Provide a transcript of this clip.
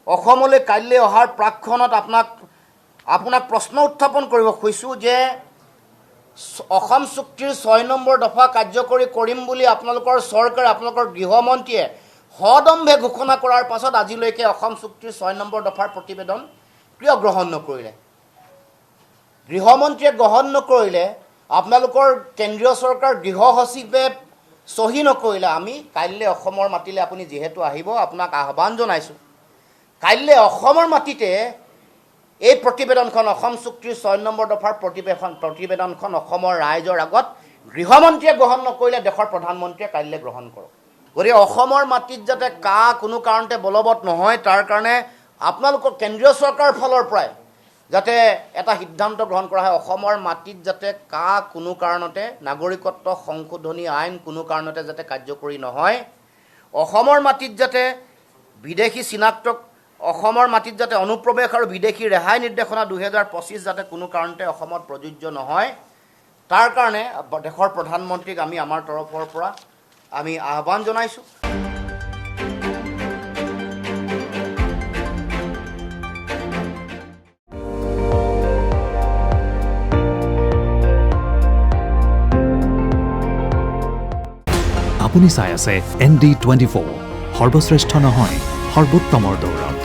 অসমলৈ কাইলৈ অহাৰ প্ৰাকক্ষণত আপোনাক প্ৰশ্ন উত্থাপন কৰিব খুজিছোঁ যে অসম চুক্তিৰ 6 নম্বৰ দফা কাৰ্যকৰী কৰিম বুলি আপোনালোকৰ চৰকাৰে আপোনালোকৰ গৃহমন্ত্ৰীয়ে সদম্ভে ঘোষণা কৰাৰ পাছত আজিলৈকে অসম চুক্তিৰ 6 নম্বৰ দফাৰ প্ৰতিবেদন কিয় গ্ৰহণ নকৰিলে? গৃহমন্ত্ৰীয়ে গ্ৰহণ নকৰিলে, আপোনালোকৰ কেন্দ্ৰীয় চৰকাৰ গৃহ সচিবে চহী নকৰিলে। আমি কাইলৈ অসমৰ মাটিলৈ আপুনি যিহেতু আহিব, আপোনাক আহ্বান জনাইছোঁ, কাইলৈ অসমৰ মাটিতে এই প্ৰতিবেদনখন অসম চুক্তিৰ 6 নম্বৰ দফাৰ প্ৰতিবেদনখন অসমৰ ৰাইজৰ আগত গৃহমন্ত্ৰীয়ে গ্ৰহণ নকৰিলে দেশৰ প্ৰধানমন্ত্ৰীয়ে কাইলৈ গ্ৰহণ কৰক। গতিকে অসমৰ মাটিত যাতে কোনো কাৰণতে বলবৎ নহয়, তাৰ কাৰণে আপোনালোকৰ কেন্দ্ৰীয় চৰকাৰৰ ফালৰ পৰাই যাতে এটা সিদ্ধান্ত গ্ৰহণ কৰা হয়, অসমৰ মাটিত যাতে কোনো কাৰণতে নাগৰিকত্ব সংশোধনী আইন কোনো কাৰণতে যাতে কাৰ্যকৰী নহয়, অসমৰ মাটিত যাতে বিদেশী অসমৰ মাটিত যাতে অনুপ্ৰৱেশ আৰু বিদেশী ৰেহাই নিৰ্দেশনা 2025 যাতে কোনো কাৰণতে অসমত প্ৰযোজ্য নহয়, তাৰ কাৰণে দেশৰ প্ৰধানমন্ত্ৰীক আমি আমাৰ তৰফৰ পৰা আমি আহ্বান জনাইছোঁ। আপুনি চাই আছে ND24, সৰ্বশ্ৰেষ্ঠ নহয় সৰ্বোত্তমৰ দৌৰ।